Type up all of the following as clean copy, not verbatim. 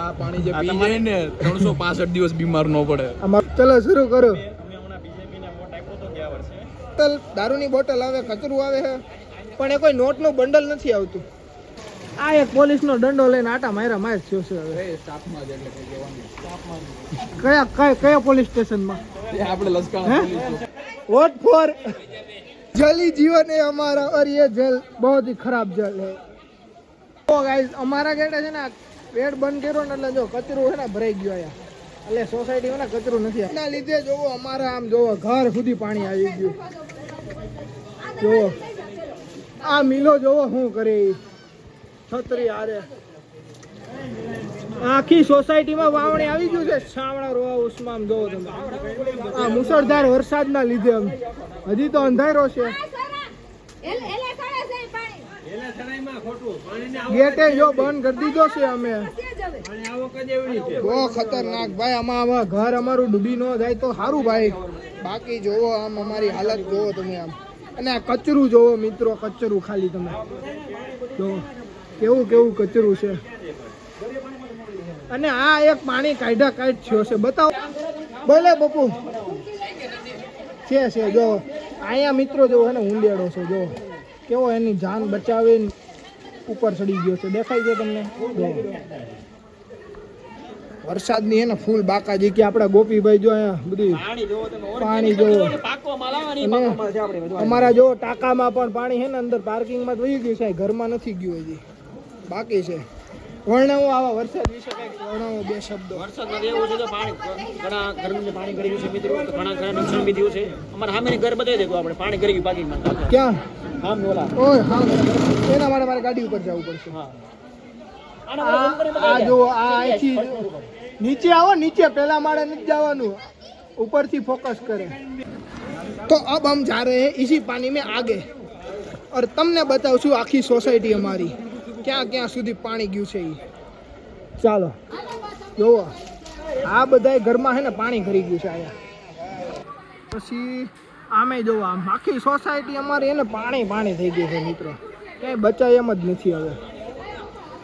આ પાણી જે પી જાય ને 365 દિવસ બીમાર ન પડે. ચલો શરૂ કરો. દારૂની બોટલ આવે, કચરું આવે છે, પણ એ કોઈ નોટનું બંડલ નથી આવતું. આ એક પોલીસનો દંડો લઈને આટા માર્યા માર થયો છે હવે. સ્ટાફમાં જ એટલે કહેવાનું. કયા પોલીસ સ્ટેશનમાં? આપણે લસકાણા પોલીસ. वोट फॉर जली जीवन है हमारा और ये जल बहुत ही खराब जल है. तो गाइस हमारा गेट है ना पेट बंद करो ને એટલે જો કચરો છે ને ભરાઈ ગયો આયા. એટલે સોસાયટીમાં ના કચરો નથી. એના લીધે જોવો અમારા આમ જોવો ઘર સુધી પાણી આવી ગયું. જોવો આ મિલો જોવો શું કરે છત્રી આરે આખી સોસાયટીમાં વાવણી આવી ગયું છે. શામળા રોવા ઉસ્મામ જોવો તમે. આ મુસળધાર વરસાદના લીધે હજી તો અંધારો છે. ગેટે જો બંધ કરી દીધો છે અમે. બહુ ખતરનાક ભાઈ. આમાં ઘર અમારું ડૂબી ન જાય તો સારું ભાઈ. બાકી જોવો આમ અમારી હાલત જોવો તમે આમ. અને આ કચરું જોવો મિત્રો, કચરું ખાલી તમે જોવો કેવું કેવું કચરું છે. અને આ એક પાણી કાઢ્યા કાઢ થયો છે. બતાવો બોલે બપુ છે જો અહીંયા મિત્રો જોવો હે ને ઊંડેડો છે. જો કેવો એની જાન બચાવીને ઉપર ચડી ગયો છે. દેખાય છે તમને? વરસાદની હે ને ફૂલ બાકાજી કે આપડા ગોપીભાઈ જો અહીંયા બધી પાણી જોવો. અમારા જો ટાંકામાં પણ પાણી છે ને અંદર પાર્કિંગમાં વહી ગયું છે. ઘરમાં નથી ગયું હજી, બાકી છે. વર્ણવો આવા વરસાદ વિશે કંઈક વર્ણવો બે શબ્દો. વરસાદમાં એવું છે કે પાણી ઘણા ઘરનું પાણી કરી ગયું છે મિત્રો. ઘણા ઘણા નુકસાન બી થયું છે. અમારા સામે ઘર બતાવી દેખો આપણે પાણી કરી ગયું પાર્કિંગમાં. ક્યાં? હા ઓલા. ઓય હા, એના માટે મારે ગાડી ઉપર જવું પડશે. હા આ જો આ અહીંથી નીચે આવો. નીચે પહેલા માળે નથી જવાનું, ઉપરથી ફોકસ કરે. તો अब हम जा रहे हैं इसी पानी में आगे और તમને બતાવશું આખી સોસાયટી અમારી ક્યાં ક્યાં સુધી પાણી ગયું છે. ચાલો જોવો આ બધા ઘરમાં છે ને પાણી ભરી ગયું છે અહીંયા. પછી આમે જોવો આમ આખી સોસાયટી અમારી એને પાણી પાણી થઈ ગયું છે મિત્રો. ક્યાંય બચાય એમ જ નથી હવે.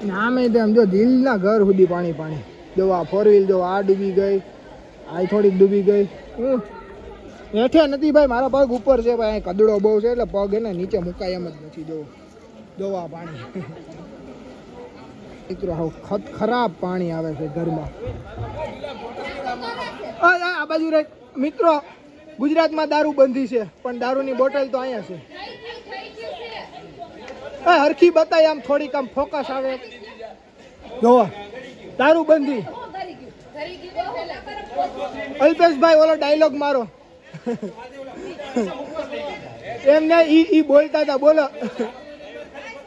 અને આમે તેમ જો દિલના ઘર સુધી પાણી પાણી. જો આ ફોર વ્હીલ જો આ ડૂબી ગઈ, આ થોડીક ડૂબી ગઈ. હેઠે નથી ભાઈ, મારા પગ ઉપર છે ભાઈ. કદડો બહુ છે એટલે પગ એને નીચે મુકાય એમ જ નથી. જોવો આ પાણી મિત્રો ખરાબ પાણી આવે છે ઘરમાં. આ બાજુ રે મિત્રો, ગુજરાતમાં દારૂ બંધી છે પણ દારૂની બોટલ તો અહીંયા છે. હરખી બતાય આમ થોડીક આમ ફોકસ આવે. જોવો દારૂ બંધી. અલ્પેશભાઈ ઓલો ડાયલોગ મારો. એમને ઈ બોલતા હતા. બોલો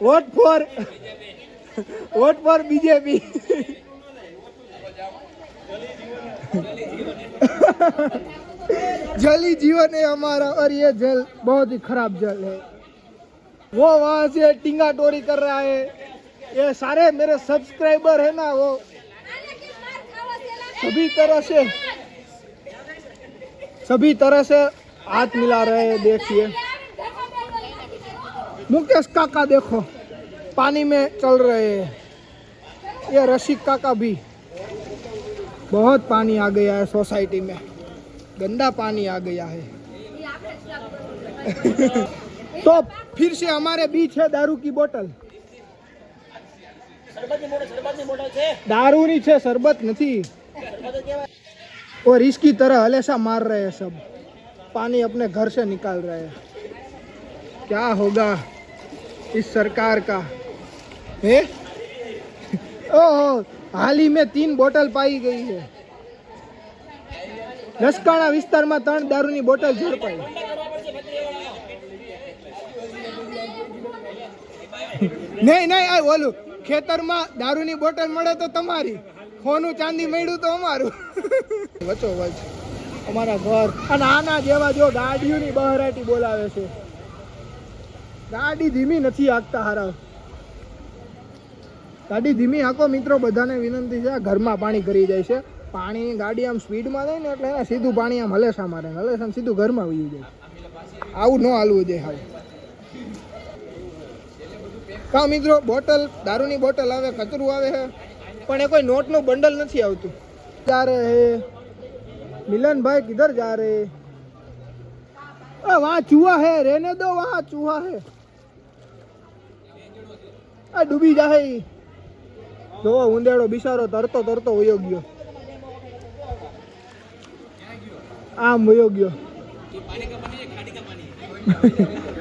વોટ ફોર बीजेपी. जली जीवन है हमारा और ये जल बहुत ही खराब जल है. वो वहां से टिंगा टोरी कर रहा है. ये सारे मेरे सब्सक्राइबर है ना, वो सभी तरह से हाथ मिला रहे हैं. देखिए मुकेश काका देखो पानी में चल रहे हैं. ये रसिक काका भी. बहुत पानी आ गया है सोसाइटी में, गंदा पानी आ गया है. तो फिर से हमारे बीच है दारू की बोतल. दारू नहीं है, शरबत नहीं. और इसकी तरह हलेसा मार रहे हैं सब. पानी अपने घर से निकाल रहे हैं. क्या होगा इस सरकार का है? ओहो, हाल ही में 3 बोतल पाई गई है. લસકાણા વિસ્તારમાં 3 દારૂની બોટલ ઝડપાઈ. નહીં આ ઓલું ખેતરમાં દારૂની બોટલ મળે તો તમારી, સોનું ચાંદી મળ્યું તો અમારું. વચો વચ અમારા ઘર. અને આના જેવા જો ગાડીઓની બહારાટી બોલાવે છે. ગાડી ધીમી નથી હાંકતા હારા. ગાડી ધીમી હાંકો મિત્રો, બધાને વિનંતી છે. ઘરમાં પાણી કરી જાય છે. પાણીની ગાડી આમ સ્પીડમાં જાય ને એટલે એને સીધું પાણી આમ હલેસા મારે, હલેસા સીધું ઘરમાં વયું જાય. આવું ન હાલવું જોઈએ હવે. કા મિત્રો બોટલ દારૂની બોટલ આવે, કચરું આવે છે, પણ એ કોઈ નોટનું બંડલ નથી આવતું. જા રહે હે मिलन भाई, किधर जा रहे? वहाँ चूहा है, रहने दो, वहाँ चूहा है. डूबी जाए. જો ઉંદેડો બિચારો તરતો તરતો વયો ગયો. आम वयो गयो.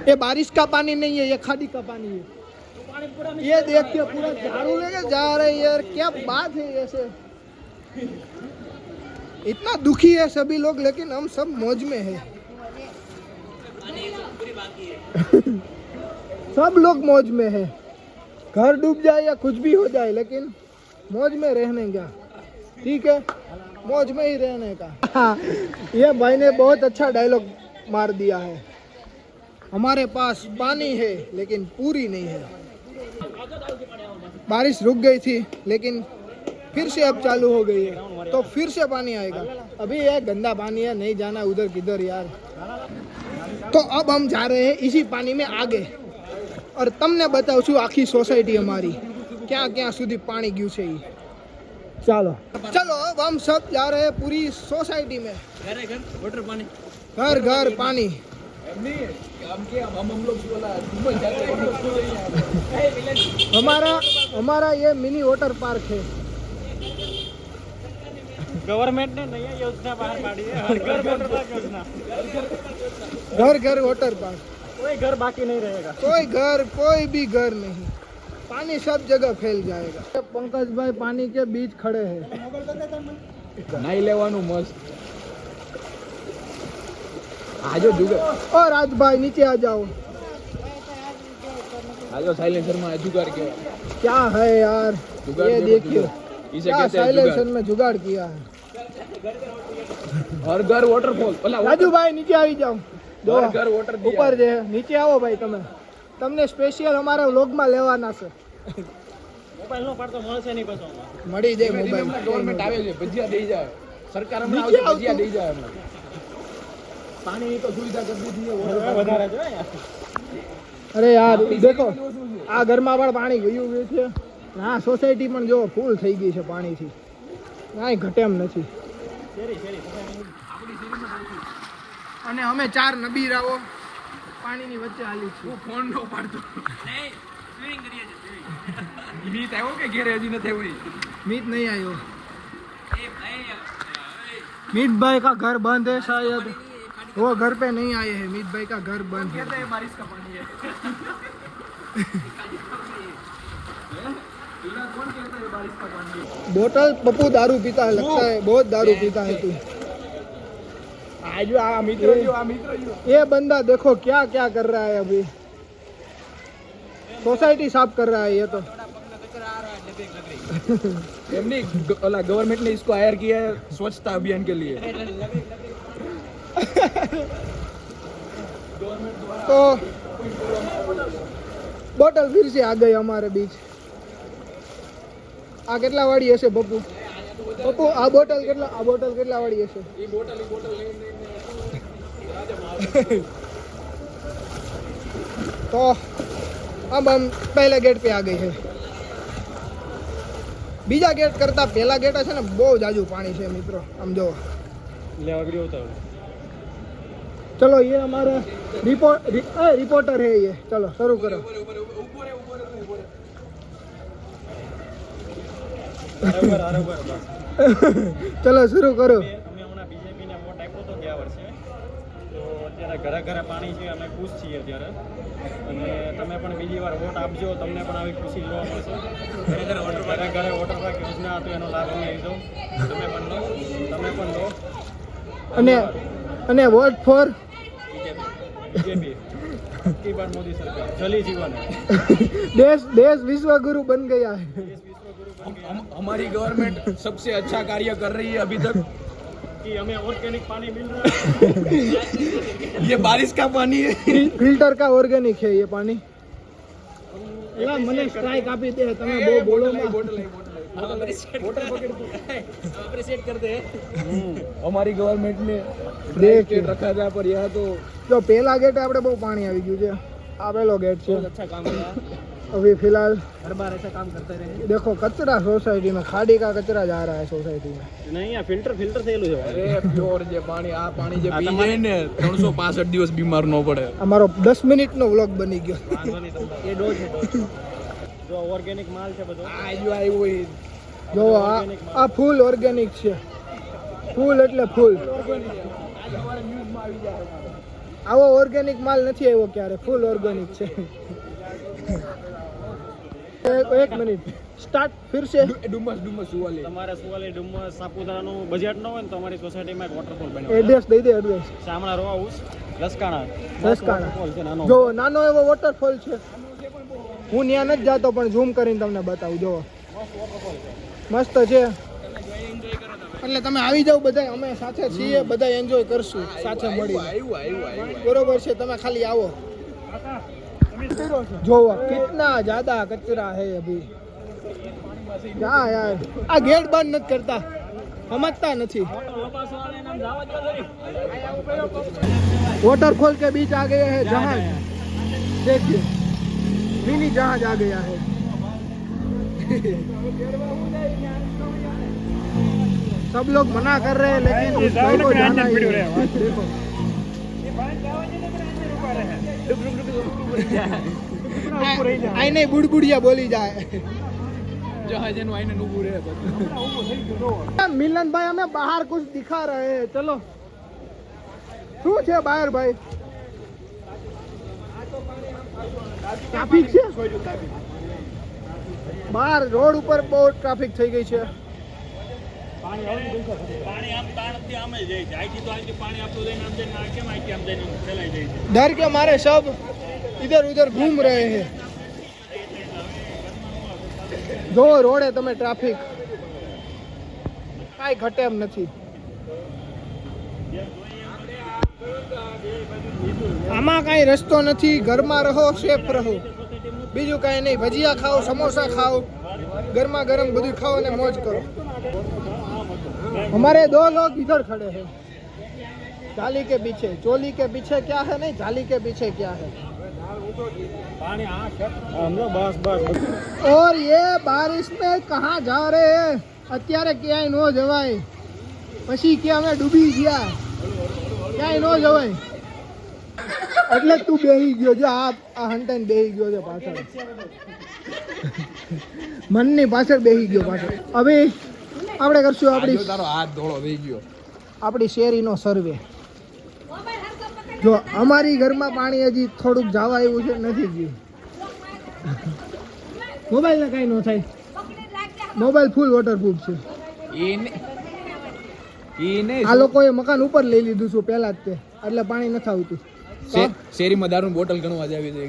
ये बारिश का पानी नहीं है, ये खाड़ी का पानी है. ये देखिए पूरा झाड़ू लेके जा रहे हैं यार, क्या बात है ऐसे. इतना दुखी है सभी लोग, लेकिन हम सब मौज में है. सब लोग मौज में है. घर डूब जाए या कुछ भी हो जाए, लेकिन मौज में रहने का. ठीक है, मौज में ही रहने का. ये भाई ने बहुत अच्छा डायलॉग मार दिया है. हमारे पास पानी है लेकिन पूरी नहीं है. बारिश रुक गई थी लेकिन फिर से अब चालू हो गई है, तो फिर से पानी आएगा. अभी ये गंदा पानी है, नहीं जाना उधर किधर यार. तो अब हम जा रहे हैं इसी पानी में आगे, और તમને બતાવું છું આખી સોસાયટી અમારી ક્યાં ક્યાં સુધી પાણી ગયું છે. चलो चलो अब हम सब जा रहे हैं पूरी सोसाइटी में. घर घर पानी. हमारा ये मिनी वाटर पार्क है. गवर्नमेंट ने नई योजना बाहर पाड़ी है, हर घर वाटर पार्क योजना. घर घर वाटर पार्क. कोई घर बाकी नहीं रहेगा. कोई भी घर नहीं. पानी सब जगह फैल जाएगा. पंकज भाई पानी के बीच खड़े हैं. નાઈ લેવાનું મસ્ત. આજો જુગાર. और राज भाई नीचे आ जाओ. આજો સાયલેન્સર માં જુગાર કે क्या है यार, जुगाड़ ये देखो, देखिए इसे क्या कहते हैं साइलेंसर जुगाड़. में जुगाड़ किया है. હર ઘર વોટરફોલ. ઓલા राजू भाई नीचे આવી જાઓ. જો હર ઘર વોટર ઉપર જે નીચે આવો ભાઈ. તમને સ્પેશિયલ અમારા વ્લોગમાં લેવાના છે. મોબાઈલ નો પાડતો મળશે નહીં પાછો. મળી જાય મોબાઈલ. ગવર્મેન્ટ આવે છે, ભજીયા દઈ જાય. સરકાર હમણાં નીચે આવશે, ભજીયા આવતું. દઈ જાય હમણાં. પાણીની તો સુવિધા કરી દીધી છે. વધારે જો યાર. અરે યાર દેખો, આ ઘરમાં પણ પાણી ગયું છે. આ સોસાયટી પણ જો ફૂલ થઈ ગઈ છે પાણીથી. કાંઈ ઘટે એમ નથી. અને અમે 4 નબીરાઓ પાણીની વચ્ચે હાલી છીએ. ફોન નો પાડતો. મીત આવ્યો કે ઘેરે હજી નથી આવ્યો? मीत नहीं आयो. मीत भाई का घर बंद है शायद, वो घर पे नहीं आए हैं. मीत भाई का घर बंद है. बारिश का पानी है. कौन कहता है बारिश का पानी है? बोतल पप्पू दारू पीता है, लगता है बहुत दारू पीता है तू. आजो आ मित्र जो ये बंदा देखो क्या क्या कर रहा है. अभी सोसाइटी साफ कर रहा है ये तो. नहीं, गवर्नमेंट ने इसको हायर किया है स्वच्छता अभियान के लिए. तो बोतल फिर से आ गई हमारे बीच. आ કેટલા વાળી હશે પપ્પુ? પપ્પુ આ બોટલ કેટલા વાળી હશે? ये बोतल नहीं. तो अब हम पहले गेट पे आ गए हैं. बीजा गेट करता पहला गेट है ना बहुत जाजू पानी है मित्रों. हम जो લેવા ગયો તો चलो ये हमारा रिपोर्टर है ये. चलो शुरू करो. બરાબર. चलो शुरू करो. અમે હમણાં બીજેપીને વોટ આપ્યો તો ગયા વર્ષે, તો અત્યારે ઘરે ઘરે પાણી છે. અમે ખુશ છીએ અત્યારે, અને તમે પણ બીજી વાર વોટ આપજો. તમને પણ આવી ખુશી જોવા મળશે. ઘરે ઘરે વોટર પાર્ક યોજના હતો, એનો લાભ અમે લીધો. તમે પણ લો. અને વોટ ફોર बीजेपी की बार मोदी सरकार जली जीवन है. देश विश्व गुरु बन गया है. हमारी गवर्नमेंट सबसे अच्छा कार्य कर रही है अभी तक. कि हमें ऑर्गेनिक पानी मिल रहा है. ये बारिश का पानी है. ફિલ્ટર का ऑर्गेनिक है ये पानी. એલા મને સ્ટ્રાઇક આપી દે. તમે બહુ બોલો માં. अप्रिशिएट करते हैं. हमारी गवर्नमेंट ने देख गेट रखा था, पर यहाँ तो જો પહેલા ગેટે આપણે બહુ પાણી આવી ગયું છે. આ પહેલો ગેટ છે. अच्छा काम किया. अभी फिलहाल हर बार ऐसा काम करते रहे देखो कचरा सोसाइटी में, खाड़ी का कचरा जा रहा है सोसाइटी में. नहीं આ ફિલ્ટર થયેલું છે અરે પ્યોર જે પાણી આ પાણી જે પી જાય ને 365 દિવસ બીમાર ન પડે. અમારો 10 મિનિટનો વ્લોગ બની ગયો. વાંધો નહીં તમને એ ડોઝ છે ડોઝ જો ઓર્ગેનિક માલ છે બધો આ જો આવ્યો એ જો આ ફૂલ ઓર્ગેનિક છે. ફૂલ એટલે ફૂલ. આવો ઓર્ગેનિક માલ નથી આવ્યો ક્યારે. ફૂલ ઓર્ગેનિક છે. એક મિનિટ સ્ટાર્ટ ફિર સે. ડુમસ સુવાલી. તમારે સુવાલી ડુમસ સાપુતારાનું બજેટ ન હોય ને તો અમારી સોસાયટીમાં એક વોટરફોલ બન્યો એડ્રેસ દઈ દે. Address Shamla row house Laskana Laskana. છે નાનો જો નાનો એવો વોટરફોલ છે. હું ત્યાં નથી જાતો પણ ઝૂમ કરીને તમને બતાવું. જો મસ્ત છે. એટલે તમે આવી જાવ બધા, અમે સાથે છીએ, બધા એન્જોય કરશું સાથે મળીને. આવ્યો બરોબર છે. તમે ખાલી આવો. જોવો કિतना ज्यादा कचरा है अभी. हाँ यार આ ગેટ બંધ નથી કરતા, સમજતા નથી. वॉटरफॉल के बीच आ गए हैं जहाज. देखिए मिनी जहाज आ गया है. सब लोग मना कर रहे हैं लेकिन उस भाई को जाना ही है. देखो आई नहीं बुड़बुड़िया बोली जाए. જહાજનું આઈને ઊભું રહે બધું. मिलन भाई हमें बाहर कुछ दिखा रहे हैं. चलो શું છે બહાર ભાઈ? ટ્રાફિક છે બહાર. રોડ ઉપર બહુ ટ્રાફિક થઈ ગઈ છે. પાણી આમ તાણથી આમ જ જાય છે આઈથી તો આઈથી પાણી આપણું લઈને આમ જઈને આ કેમ આઈથી આમ જઈને ફેલાઈ જાય છે. डर के मारे सब इधर उधर घूम रहे हैं. જો રોડે તમે ટ્રાફિક કાંઈ ઘટે એમ નથી. આમાં કાંઈ રસ્તો નથી. ઘરમાં રહો, સેફ રહો, બીજું કાંઈ નહીં. ભજીયા ખાઓ, સમોસા ખાઓ, ગરમા ગરમ બધું ખાઓ અને મોજ કરો. हमारे 2 लोग इधर खड़े हैं जाली के पीछे. चोली के पीछे क्या है नहीं, जाली के पीछे क्या है. પાણી આ આમ જો બસ બસ और ये बारिश में कहाँ जा रहे हैं? અત્યારે ક્યાંય ન જવાય. પછી કે અમે ડૂબી ગયા, ક્યાંય ન જવાય. એટલે તું બેહી ગયો જો. આ હંટાઈને બેહી ગયો છે પાછળ. મનની પાછળ બેહી ગયો પાછળ. હવે આપણે કરશું આપણી તારો હાથ ધોળો થઈ ગયો. આપણી શેરીનો સર્વે. જો અમારી ઘરમાં પાણી હજી થોડુંક જવા આવ્યું છે, નથી ગયું. મોબાઈલને કાંઈ ન થાય. મોબાઈલ ફૂલ વોટરપ્રૂફ છે. એને આ લોકોએ મકાન ઉપર લઈ લીધું છે પહેલા જ તે, એટલે પાણી નથી આવતું. શેરીમાં દારૂની બોટલ ગણવા જ આવી છે.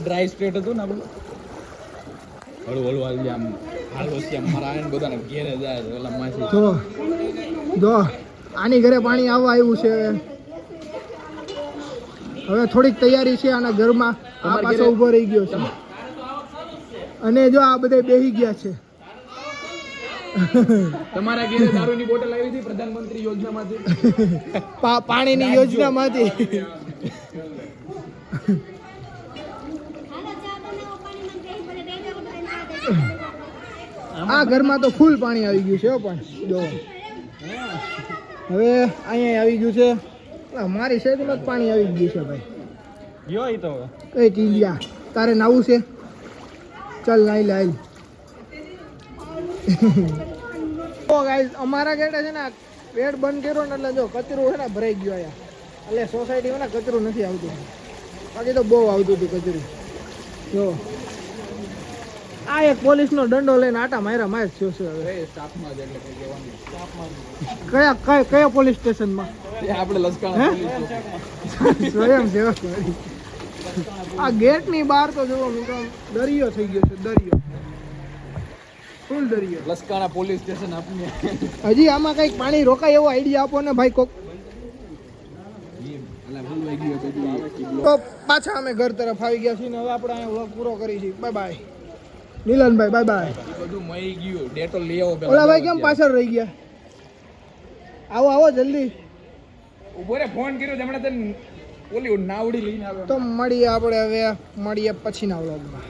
ડ્રાય સ્ટ્રેટ હતું ને આપણું. હળુ હાલ આમ હાલો છે મારા આને બધાને ઘેરે જાય છે ઓલા માસી. જો આની ઘરે પાણી આવવા આવ્યું છે. હવે થોડીક તૈયારી છે આના ઘરમાં. આ પાછો ઊભો રહી ગયો છે અને જો આ બધા બેહી ગયા છે. તમારા ઘરે દારૂની બોટલ આવી હતી પ્રધાનમંત્રી યોજનામાંથી. પાણીની યોજનામાંથી. આ ઘરમાં તો ફૂલ પાણી આવી ગયું છે હો. પણ જો હવે અહીંયા આવી ગયું છે. મારી શેરીમાં જ પાણી આવી ગયું છે ભાઈ. ગયો ઈ તો કઈ ટીલિયા તારે નાવું છે? ચાલ નાઈ લે. ઓ ગાઈસ અમારા ગેટે છે ને ગેટ બંધ કર્યો ને એટલે જો કચરું છે ને ભરાઈ ગયો અહીંયા. એટલે સોસાયટીમાં ને કચરું નથી આવતું. બાકી તો બહુ આવતું હતું કચરું. જો આ એક પોલીસનો દંડો લઈને આટા માર્યા માર થયો છે હવે. સ્ટાફમાં જ એટલે કઈ કહેવાનું. કયા પોલીસ સ્ટેશનમાં? આપણે લસકાણા સ્વયં સેવક. આ ગેટની બહાર તો જુઓ મિત્રો દરિયો થઈ ગયો છે. દરિયો, ફૂલ દરિયો. લસકાણા પોલીસ સ્ટેશન આપને. હજી આમાં કઈક પાણી રોકાય એવો આઈડિયા આપો ને ભાઈ કોક. તો પાછા અમે ઘર તરફ આવી ગયા છીએ ને હવે આપણે અહીંયા વ્લોગ પૂરો કરી છીએ. બાય બાય નીલનભાઈ, બાય બાય. બધું મળી ગયું. ડેટોલ લઈ આવો. ઓલા ભાઈ કેમ પાછળ રહી ગયા? આવો આવો જલ્દી. ઉભો રે, ફોન કર્યો હમણાં તને ઓલી નાવડી લઈને આવે તો મળીએ આપણે હવે પછીના વ્લોગમાં.